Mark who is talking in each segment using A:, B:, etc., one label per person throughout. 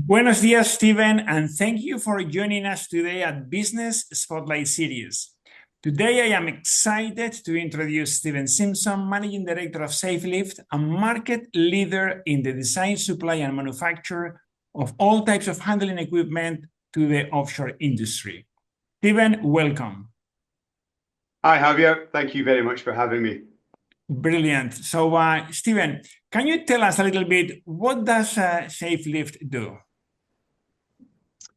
A: Buenos dias, Steven, and thank you for joining us today at Business Spotlight Series. Today, I am excited to introduce Steven Simpson, Managing Director of SafeLift, a market leader in the design, supply, and manufacture of all types of handling equipment to the offshore industry. Steven, welcome.
B: Hi, Javier. Thank you very much for having me.
A: Brilliant. So, Steven, can you tell us a little bit what does SafeLift do?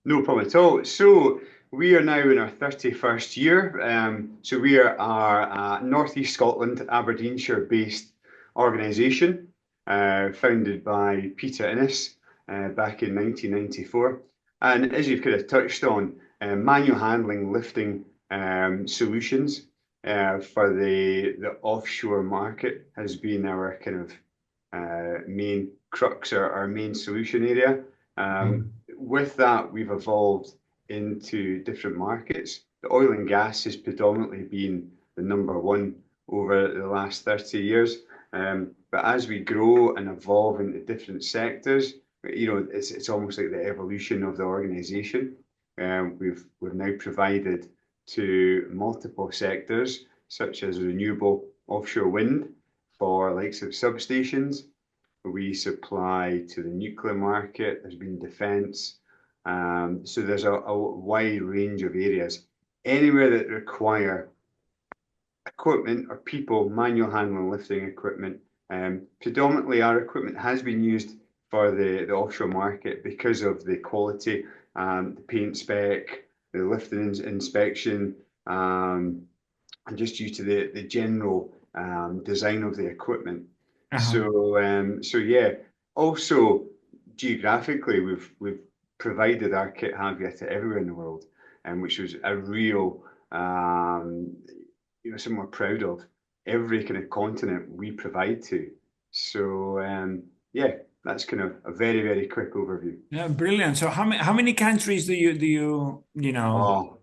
B: No problem at all. So we are now in our 31st year. So we are a Northeast Scotland, Aberdeenshire-based organisation, founded by Peter Innes back in 1994. And as you've kind of touched on, manual handling, lifting solutions for the offshore market has been our kind of main crux or our main solution area. With that, we've evolved into different markets. The oil and gas has predominantly been the number one over the last 30 years. But as we grow and evolve into different sectors, it's almost like the evolution of the organization. We've now provided to multiple sectors, such as renewable offshore wind for likes of substations. We supply to the nuclear market. There's been defence. So there's a wide range of areas. Anywhere that require equipment or people, manual handling, lifting equipment. Predominantly, our equipment has been used for the offshore market because of the quality, the paint spec, the lifting inspection, and just due to the general design of the equipment.
A: Uh-huh.
B: So yeah. Also, geographically, we've provided our kit Havia to everywhere in the world, and which was a real something we're proud of. Every kind of continent we provide to. So yeah, that's kind of a very quick overview.
A: Yeah, brilliant. So how many countries do you know?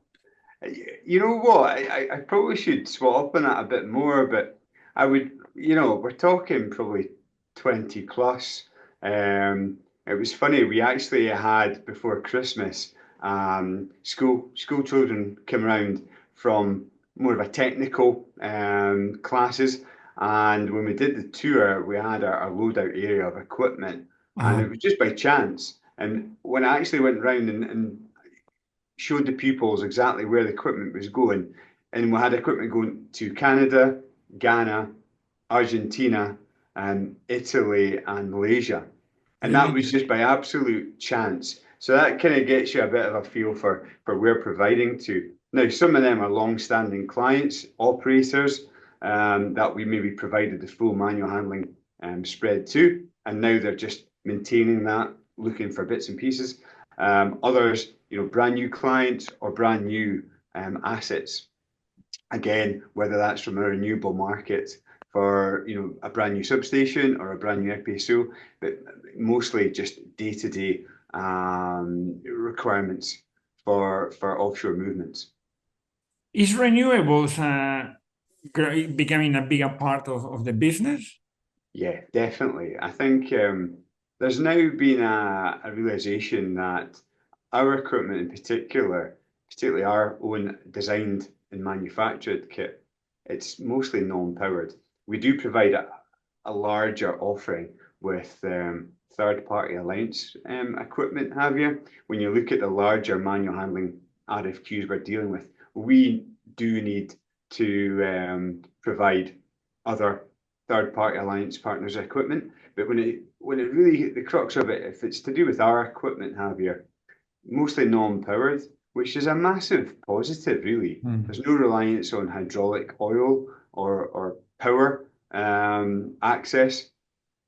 B: Oh, you know what? I probably should swap up on that a bit more, but I would, we're talking probably 20 plus. It was funny, we actually had before Christmas, school children came around from more of a technical classes. And when we did the tour, we had our loadout area of equipment, and
A: Uh,
B: it was just by chance. And when I actually went round and showed the pupils exactly where the equipment was going. And we had equipment going to Canada, Ghana, Argentina, and Italy and Malaysia. And that was
A: brilliant.
B: just by absolute chance. So that kind of gets you a bit of a feel for where providing to. Now, some of them are long-standing clients, operators, that we maybe provided the full manual handling spread to, and now they're just maintaining that, looking for bits and pieces. Others, brand new clients or brand new assets. Again, whether that's from a renewable market for a brand new substation or a brand new FPSO, but mostly just day-to-day requirements for offshore movements.
A: Is renewables becoming a bigger part of the business?
B: Yeah, definitely. I think there's now been a realization that our equipment in particular, particularly our own designed and manufactured kit, it's mostly non-powered. We do provide a larger offering with third-party alliance equipment, have you? When you look at the larger manual handling RFQs we're dealing with, we do need to provide other third-party alliance partners equipment. But when it really the crux of it, if it's to do with our equipment, Javier, mostly non-powered, which is a massive positive, really.
A: Hmm.
B: There's no reliance on hydraulic oil or power access.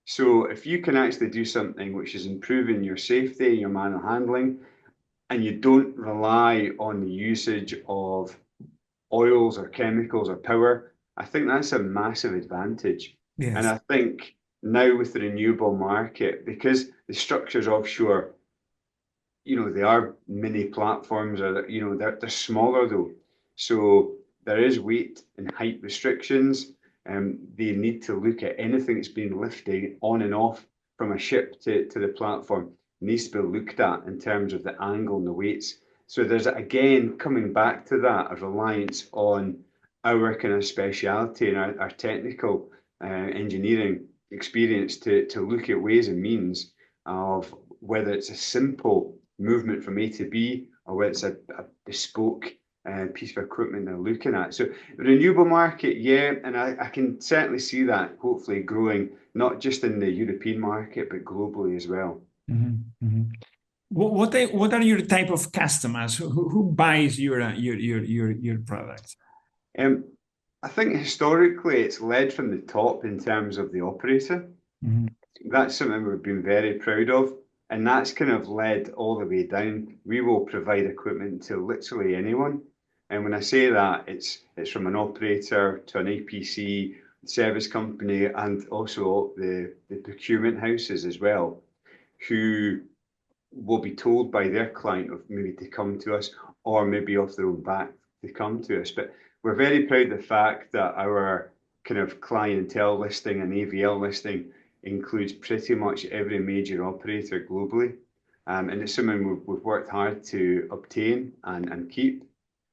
B: So if you can actually do something which is improving your safety, your manual handling, and you don't rely on the usage of oils or chemicals or power, I think that's a massive advantage. And
A: Yes.
B: I think now with the renewable market, because the structures offshore, they are mini platforms, or they're smaller though. So there is weight and height restrictions. They need to look at anything that's being lifted on and off from a ship to the platform. needs to be looked at in terms of the angle and the weights. So there's, again, coming back to that, a reliance on our kind of speciality and our technical engineering experience to look at ways and means of whether it's a simple movement from A to B or whether it's a bespoke piece of equipment they're looking at. So the renewable market, yeah, and I can certainly see that hopefully growing, not just in the European market, but globally as well.
A: Mm-hmm. Mm-hmm. What are your type of customers? Who buys your products?
B: Um, I think historically it's led from the top in terms of the operator.
A: Mm-hmm.
B: That's something we've been very proud of, and that's kind of led all the way down. We will provide equipment to literally anyone, and when I say that, it's from an operator to an APC service company, and also the procurement houses as well, who will be told by their client of maybe to come to us or maybe off their own back to come to us. But we're very proud of the fact that our kind of clientele listing and AVL listing includes pretty much every major operator globally. And it's something we've worked hard to obtain and keep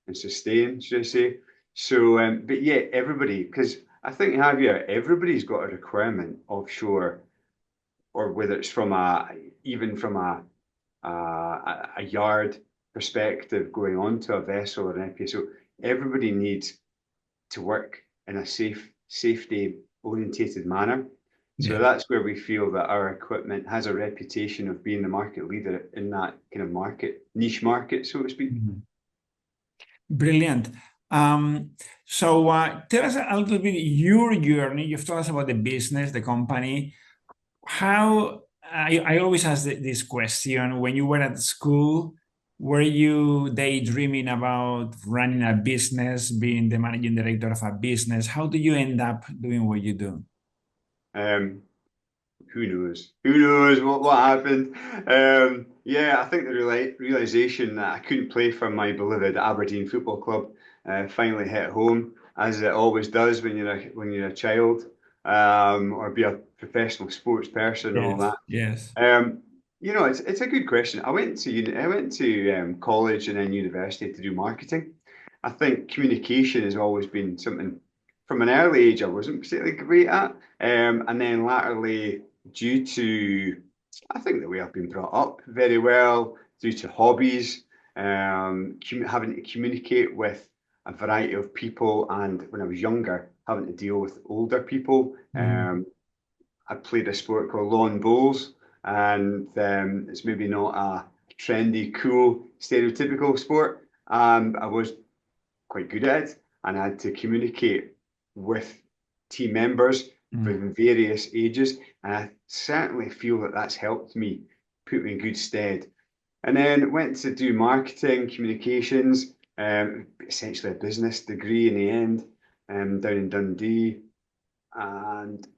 B: and sustain, should I say. So, but yeah, everybody, because I think, Javier, everybody's got a requirement offshore, or whether it's from even from a yard perspective going onto a vessel or an FPSO, everybody needs to work in a safety orientated manner. So
A: Yeah.
B: that's where we feel that our equipment has a reputation of being the market leader in that kind of market, niche market, so to speak.
A: Mm-hmm. Brilliant. So tell us a little bit your journey. You've told us about the business, the company. How I always ask this question: when you were at school, were you daydreaming about running a business, being the managing director of a business? How do you end up doing what you do?
B: Um, who knows? Who knows what happened? Yeah, I think the realization that I couldn't play for my beloved Aberdeen Football Club finally hit home, as it always does when you're a child, or be a professional sports person and all
A: Yes,
B: that.
A: yes.
B: It's a good question. I went to college and then university to do marketing. I think communication has always been something from an early age I wasn't particularly great at, and then latterly, due to I think the way I've been brought up very well, due to hobbies, having to communicate with a variety of people, and when I was younger, having to deal with older people.
A: Mm.
B: I played a sport called lawn bowls, and it's maybe not a trendy, cool, stereotypical sport. I was quite good at it, and I had to communicate with team members
A: Mm.
B: from various ages, and I certainly feel that that's helped me, put me in good stead. And then went to do marketing, communications, essentially a business degree in the end, down in Dundee, and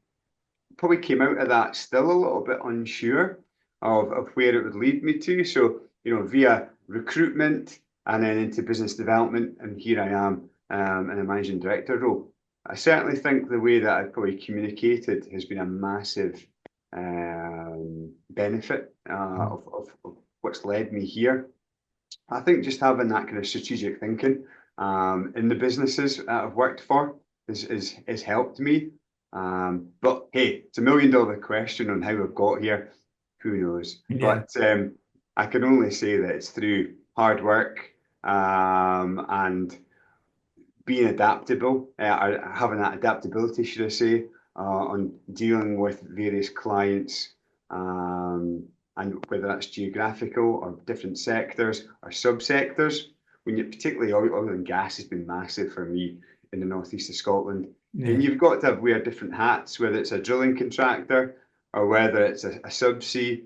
B: probably came out of that still a little bit unsure of where it would lead me to. So, via recruitment and then into business development, and here I am in a managing director role. I certainly think the way that I've probably communicated has been a massive benefit of what's led me here. I think just having that kind of strategic thinking in the businesses that I've worked for has helped me. But hey, it's $1 million question on how I've got here. Who knows?
A: Yeah.
B: But I can only say that it's through hard work and being adaptable, or having that adaptability, should I say, on dealing with various clients, and whether that's geographical or different sectors or subsectors. Particularly oil and gas has been massive for me in the northeast of Scotland. And
A: Yeah.
B: you've got to wear different hats, whether it's a drilling contractor or whether it's a subsea,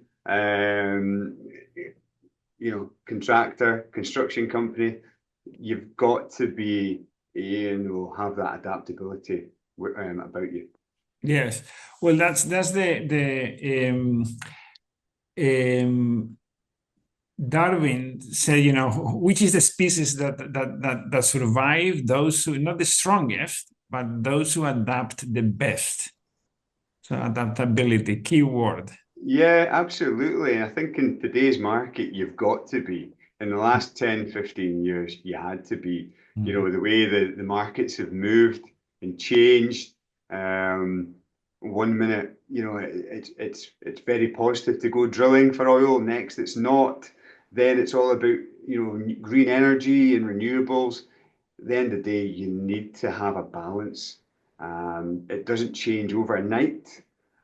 B: contractor, construction company. You've got to be, have that adaptability about you.
A: Yes. Well, that's the Darwin said, which is the species that survive, those who, not the strongest, but those who adapt the best. So adaptability, key word.
B: Yeah, absolutely. I think in today's market, you've got to be. In the last 10, 15 years, you had to be. You
A: Mhm.
B: know, the way the markets have moved and changed. Um, one minute, it's very positive to go drilling for oil. Next, it's not. Then it's all about, green energy and renewables. At the end of the day, you need to have a balance. It doesn't change overnight.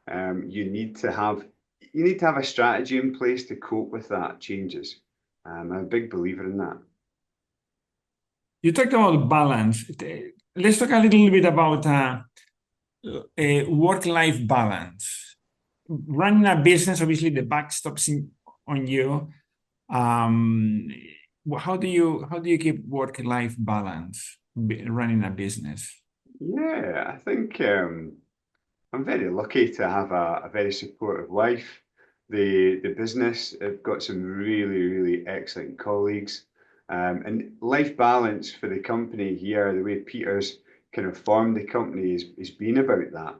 B: You need to have a strategy in place to cope with that changes. I'm a big believer in that.
A: You talked about balance. Let's talk a little bit about work-life balance. Running a business, obviously, the buck stops on you. Um, how do you keep work-life balance running a business?
B: Yeah, I think I'm very lucky to have a very supportive wife. The business have got some really, really excellent colleagues. And life balance for the company here, the way Peter's kind of formed the company is been about that.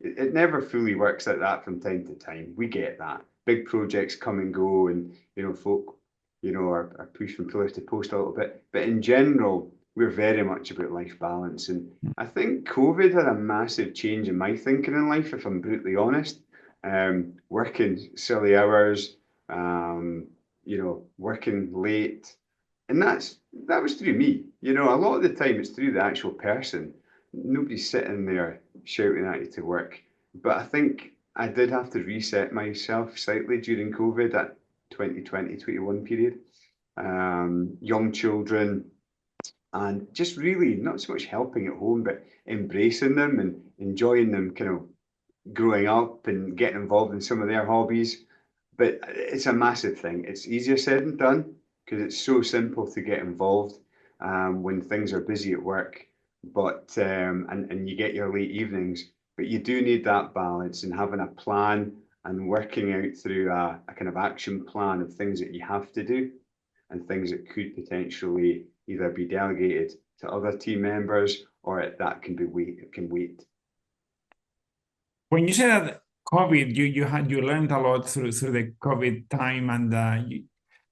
B: It never fully works like that from time to time. We get that. Big projects come and go, and folk, are pushed from pillar to post a little bit. But in general, we're very much about life balance. And I think COVID had a massive change in my thinking in life, if I'm brutally honest. Working silly hours, working late, and that was through me. A lot of the time it's through the actual person. Nobody's sitting there shouting at you to work. But I think I did have to reset myself slightly during COVID, that 2020-21 period. Young children, and just really not so much helping at home, but embracing them and enjoying them kind of growing up and getting involved in some of their hobbies. But it's a massive thing. It's easier said than done because it's so simple to get involved when things are busy at work, but and you get your late evenings. But you do need that balance and having a plan and working out through a kind of action plan of things that you have to do and things that could potentially either be delegated to other team members or that can wait.
A: When you say that COVID, you learned a lot through the COVID time, and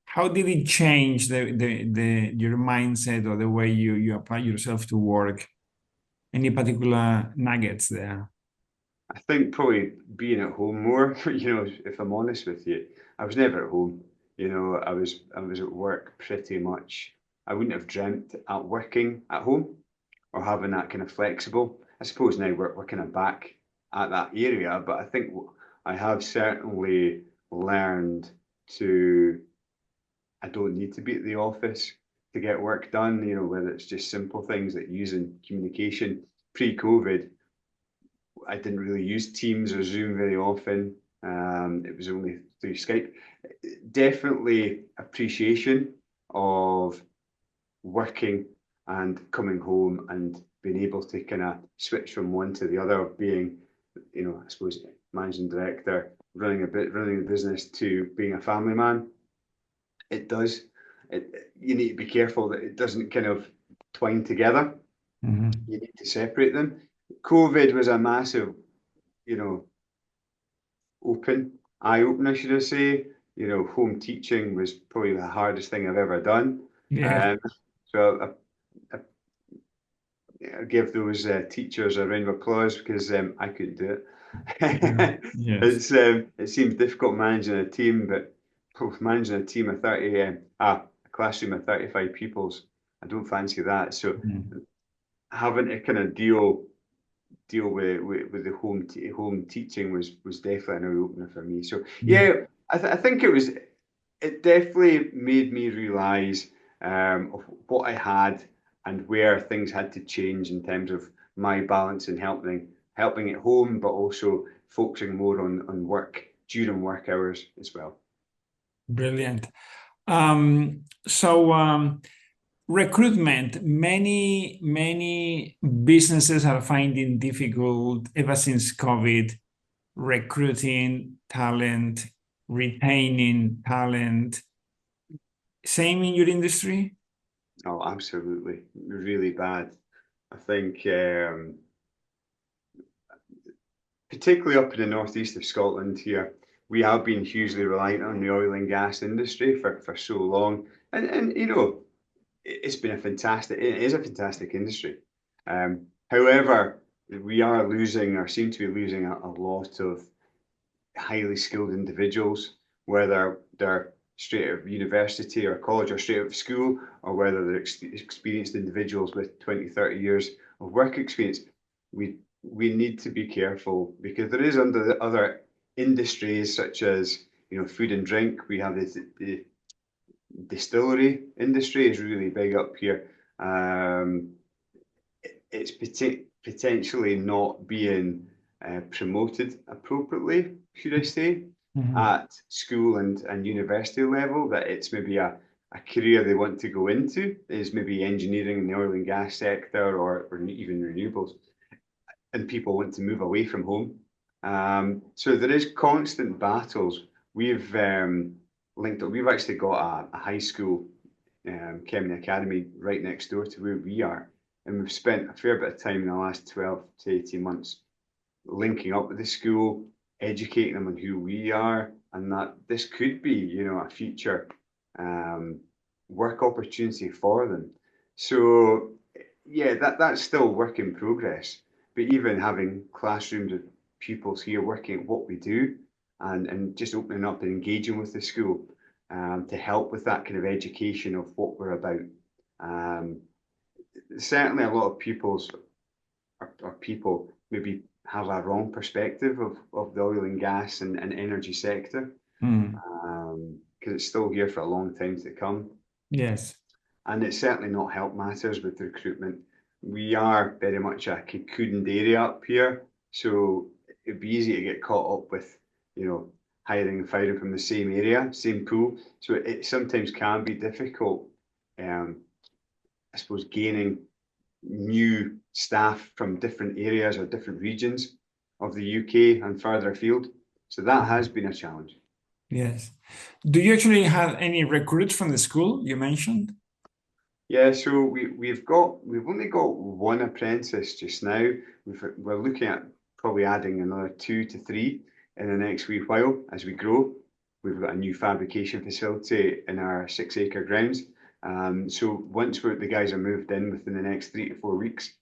A: how did it change the your mindset or the way you apply yourself to work? Any particular nuggets there?
B: I think probably being at home more, if I'm honest with you, I was never at home. I was at work pretty much. I wouldn't have dreamt at working at home or having that kind of flexible. I suppose now we're kind of back at that area, but I think I have certainly learned to I don't need to be at the office to get work done, whether it's just simple things like using communication. Pre-COVID, I didn't really use Teams or Zoom very often. It was only through Skype. Definitely appreciation of working and coming home and being able to kind of switch from one to the other, being, I suppose, managing director, running the business to being a family man. It does. You need to be careful that it doesn't kind of twine together.
A: Mhm.
B: You need to separate them. COVID was a massive, you know, eye opener, should I say? Home teaching was probably the hardest thing I've ever done.
A: Yeah,
B: Um, so I give those teachers a round of applause because I couldn't do
A: yeah,
B: it.
A: yes.
B: It seems difficult managing a team, but managing a team of 30, a classroom of 35 pupils, I don't fancy that. So
A: Mhm.
B: having to kind of deal with the home teaching was definitely an eye opener for me. So
A: Yeah.
B: yeah, I think it definitely made me realise of what I had and where things had to change in terms of my balance and helping at home, but also focusing more on work during work hours as well.
A: Brilliant. So recruitment, many businesses are finding difficult ever since COVID, recruiting talent, retaining talent. Same in your industry?
B: Oh, absolutely, really bad. I think particularly up in the northeast of Scotland here, we have been hugely reliant on the oil and gas industry for so long, and you know, it's been it is a fantastic industry. However, we are losing, or seem to be losing, a lot of highly skilled individuals, whether they're straight out of university or college or straight out of school, or whether they're experienced individuals with 20, 30 years of work experience. We need to be careful, because there is under the other industries such as, you know, food and drink. We have the distillery industry is really big up here. It's potentially not being promoted appropriately, should I say, at school and university level, that it's maybe a career they want to go into, is maybe engineering in the oil and gas sector, or even renewables, and people want to move away from home. So there is constant battles. We've linked up. We've actually got a high school, Kemney Academy, right next door to where we are, and we've spent a fair bit of time in the last 12 to 18 months linking up with the school, educating them on who we are, and that this could be, you know, a future work opportunity for them. So yeah, that's still work in progress. But even having classrooms of pupils here working at what we do, and just opening up and engaging with the school to help with that kind of education of what we're about. Certainly a lot of pupils or people maybe have a wrong perspective of the oil and gas and energy sector, because it's still here for a long time to come.
A: Yes.
B: And it's certainly not helped matters with recruitment. We are very much a cocooned area up here, so it'd be easy to get caught up with, you know, hiring and firing from the same area, same pool. So it sometimes can be difficult, I suppose, gaining new staff from different areas or different regions of the UK and further afield. So that has been a challenge.
A: Yes. Do you actually have any recruits from the school you mentioned?
B: Yeah, so we've only got one apprentice just now. We're looking at probably adding another 2 to 3 in the next wee while as we grow. We've got a new fabrication facility in our 6-acre grounds. So once the guys are moved in within the next 3 to 4 weeks,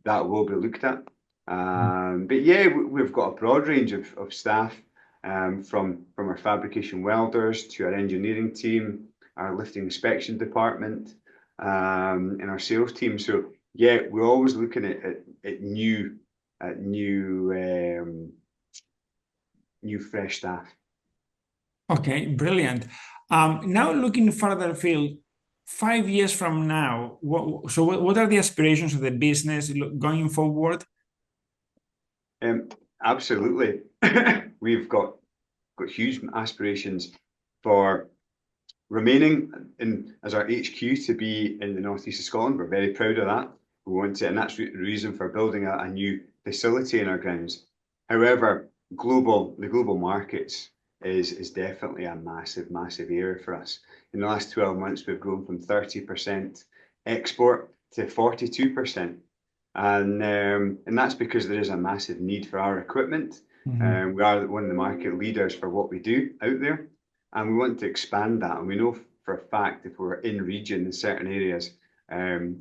B: that will be looked at. But yeah, we've got a broad range of staff, from our fabrication welders to our engineering team, our lifting inspection department, and our sales team. So yeah, we're always looking at new fresh staff.
A: Okay, brilliant. Now looking further afield, 5 years from now, what are the aspirations of the business going forward?
B: Absolutely. We've got huge aspirations for remaining as our HQ to be in the northeast of Scotland. We're very proud of that. We want to, and that's the reason for building a new facility in our grounds. However, the global markets is definitely a massive area for us. In the last 12 months, we've grown from 30% export to 42%. And that's because there is a massive need for our equipment. We are one of the market leaders for what we do out there, and we want to expand that. And we know for a fact, if we're in region in certain areas,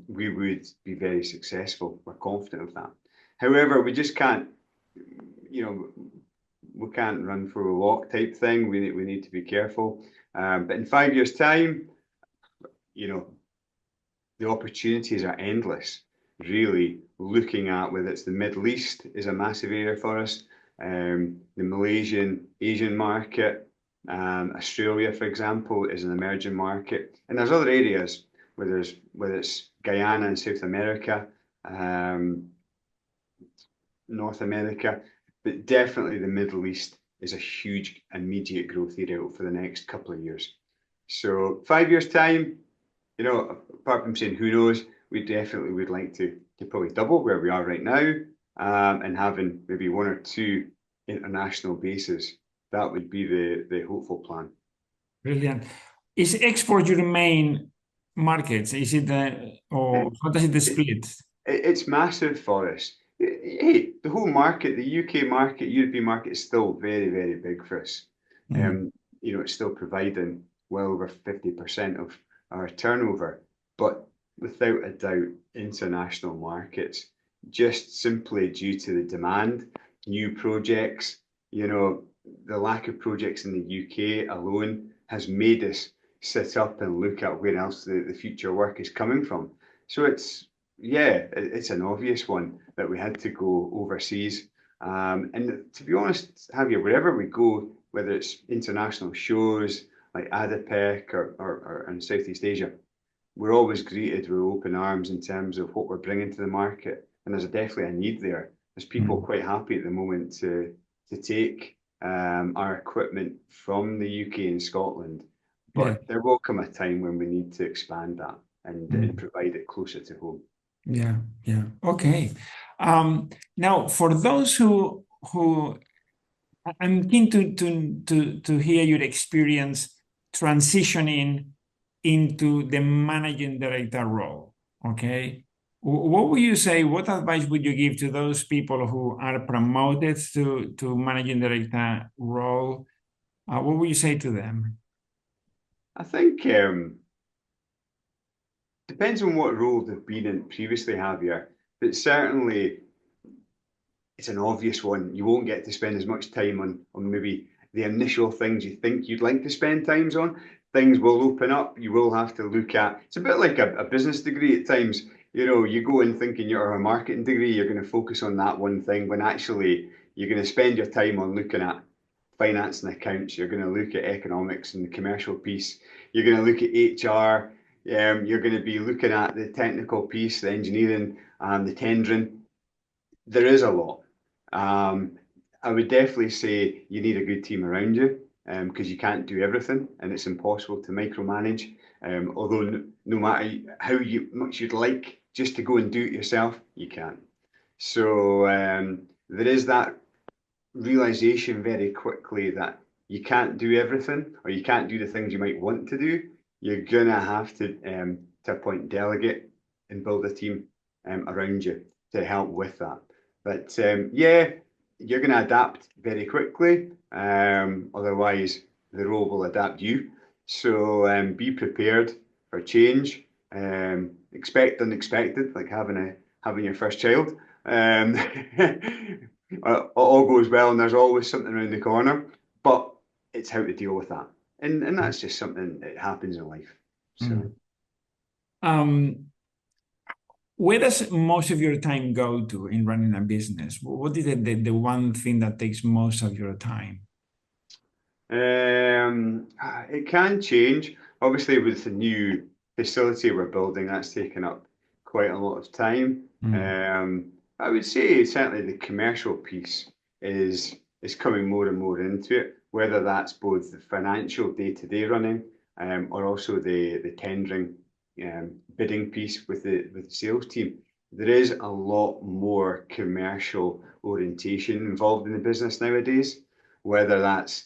B: we would be very successful. We're confident of that. However, we just can't, we can't run for a walk type thing. We need to be careful. But in 5 years' time, the opportunities are endless. Really looking at whether it's the Middle East is a massive area for us, the Malaysian, Asian market, Australia, for example, is an emerging market, and there's other areas whether it's Guyana in South America, North America, but definitely the Middle East is a huge immediate growth area for the next couple of years. So 5 years' time, apart from saying who knows, we definitely would like to probably double where we are right now, and having maybe 1 or 2 international bases. That would be the hopeful plan.
A: Brilliant. Is export your main markets? Is it or how does it split?
B: It's massive for us. Hey, the whole market, the UK market, European market is still very, very big for us. It's still providing well over 50% of our turnover. But without a doubt, international markets, just simply due to the demand, new projects, the lack of projects in the UK alone has made us sit up and look at where else the future work is coming from. So it's an obvious one that we had to go overseas. And to be honest, Javier, wherever we go, whether it's international shows like ADIPEC or in Southeast Asia, we're always greeted with open arms in terms of what we're bringing to the market. And there's definitely a need there. There's people quite happy at the moment to take our equipment from the UK and Scotland. But there will come a time when we need to expand that and provide it closer to home.
A: Yeah. Okay. Now, for those who I'm keen to hear your experience transitioning into the managing director role. Okay. What would you say? What advice would you give to those people who are promoted to managing director role? What would you say to them?
B: I think depends on what role they've been in previously, Javier, but certainly it's an obvious one. You won't get to spend as much time on maybe the initial things you think you'd like to spend times on. Things will open up. You will have to look at. It's a bit like a business degree at times. You go in thinking you're a marketing degree, you're going to focus on that one thing, when actually you're going to spend your time on looking at finance and accounts. You're going to look at economics and the commercial piece. You're going to look at HR. You're going to be looking at the technical piece, the engineering, and the tendering. There is a lot. I would definitely say you need a good team around you, because you can't do everything and it's impossible to micromanage. Although no matter how much you'd like just to go and do it yourself, you can't. So there is that realization very quickly that you can't do everything, or you can't do the things you might want to do. You're gonna have to a point, delegate and build a team around you to help with that. But you're going to adapt very quickly. Otherwise, the role will adapt you. So be prepared for change. Expect unexpected, like having your first child. All goes well, and there's always something around the corner. But it's how to deal with that, and that's just something that happens in life. So.
A: Where does most of your time go to in running a business? What is the one thing that takes most of your time?
B: It can change. Obviously, with the new facility we're building, that's taken up quite a lot of time. I would say certainly the commercial piece is coming more and more into it, whether that's both the financial day-to-day running, or also the tendering, bidding piece with the sales team. There is a lot more commercial orientation involved in the business nowadays, whether that's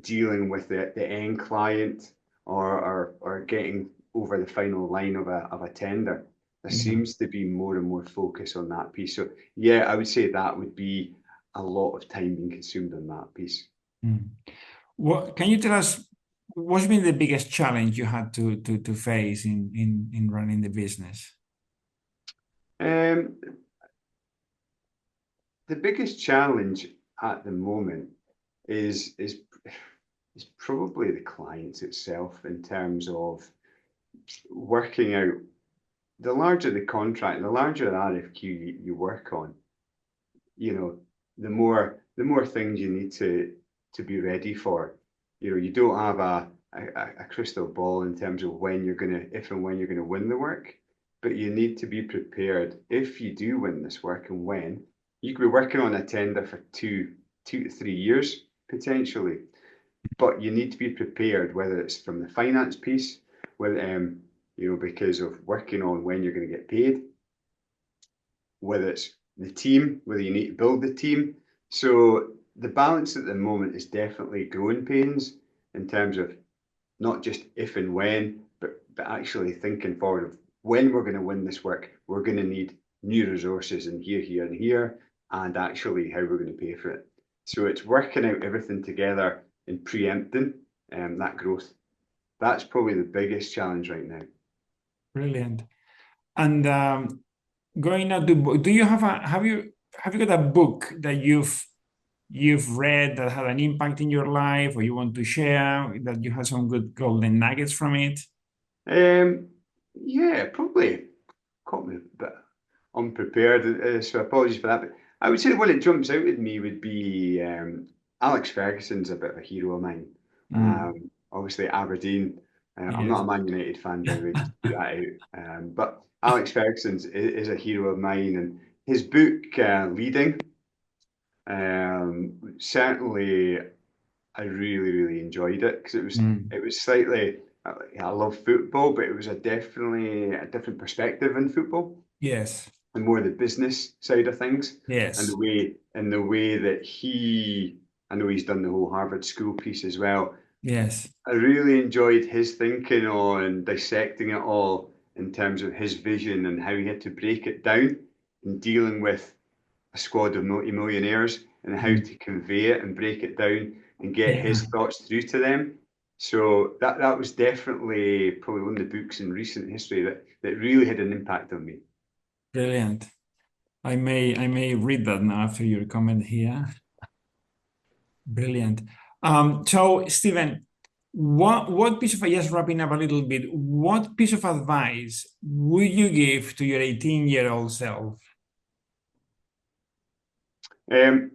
B: dealing with the end client or getting over the final line of a tender. There seems to be more and more focus on that piece. So yeah, I would say that would be a lot of time being consumed on that piece.
A: What can you tell us? What's been the biggest challenge you had to face in running the business?
B: The biggest challenge at the moment is probably the clients itself, in terms of working out. The larger the contract, the larger the RFQ you work on, the more things you need to be ready for. You don't have a crystal ball in terms of if and when you're gonna win the work, but you need to be prepared. If you do win this work, and when, you could be working on a tender for 2 to 3 years potentially, but you need to be prepared, whether it's from the finance piece, whether because of working on when you're going to get paid, whether it's the team, whether you need to build the team. So the balance at the moment is definitely growing pains, in terms of not just if and when, but actually thinking forward of when we're going to win this work. We're going to need new resources in here, and here, and actually how we're going to pay for it. So it's working out everything together in preempting that growth. That's probably the biggest challenge right now.
A: Brilliant. And going out to, do you have you got a book that you've read that had an impact in your life, or you want to share that you had some good golden nuggets from it?
B: Yeah, probably caught me a bit unprepared, so apologies for that. But I would say the one that jumps out at me would be Alex Ferguson's a bit of a hero of mine. Obviously Aberdeen. I'm not
A: Yes.
B: a Man United fan, by the way, just to put that out. But Alex Ferguson is a hero of mine, and his book Leading, certainly I really, really enjoyed it because it was slightly. I love football, but it was definitely a different perspective in football
A: Yes.
B: and more the business side of things, and
A: Yes.
B: the way that I know he's done the whole Harvard School piece as well.
A: Yes.
B: I really enjoyed his thinking on dissecting it all in terms of his vision and how he had to break it down in dealing with a squad of multi-millionaires and how to convey it and break it down and get
A: Yeah.
B: his thoughts through to them. So that was definitely probably one of the books in recent history that really had an impact on me.
A: Brilliant. I may read that now after your comment here. Brilliant. So Stephen, what piece of, just wrapping up a little bit, what piece of advice would you give to your 18-year-old self?
B: Um,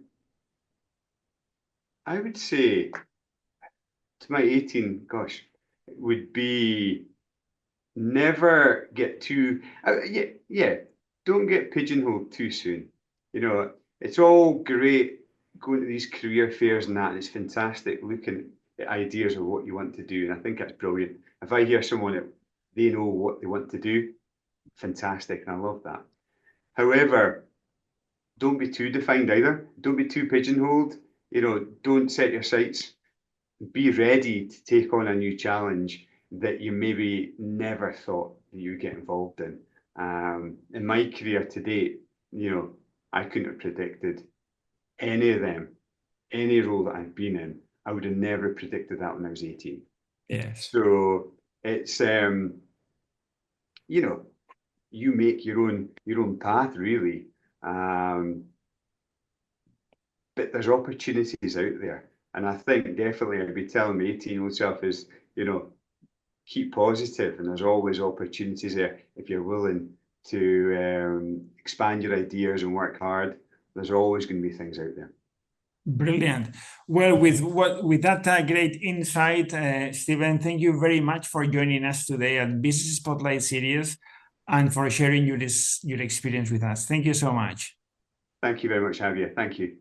B: I would say to my 18, gosh, it would be never get too, yeah, don't get pigeonholed too soon. You know, it's all great going to these career fairs and that, and it's fantastic looking at ideas of what you want to do. And I think that's brilliant. If I hear someone that they know what they want to do, fantastic. And I love that. However, don't be too defined either. Don't be too pigeonholed. You know, don't set your sights. Be ready to take on a new challenge that you maybe never thought that you would get involved in. In my career to date, you know, I couldn't have predicted any of them, any role that I've been in. I would have never predicted that when I was 18.
A: Yes.
B: So it's you know, you make your own path really. But there's opportunities out there. And I think definitely I'd be telling my 18-year-old self is, you know, keep positive, and there's always opportunities there if you're willing to expand your ideas and work hard. There's always going to be things out there.
A: Brilliant. Well, with that great insight, Stephen, thank you very much for joining us today at Business Spotlight Series and for sharing your experience with us. Thank you so much.
B: Thank you very much, Javier. Thank you.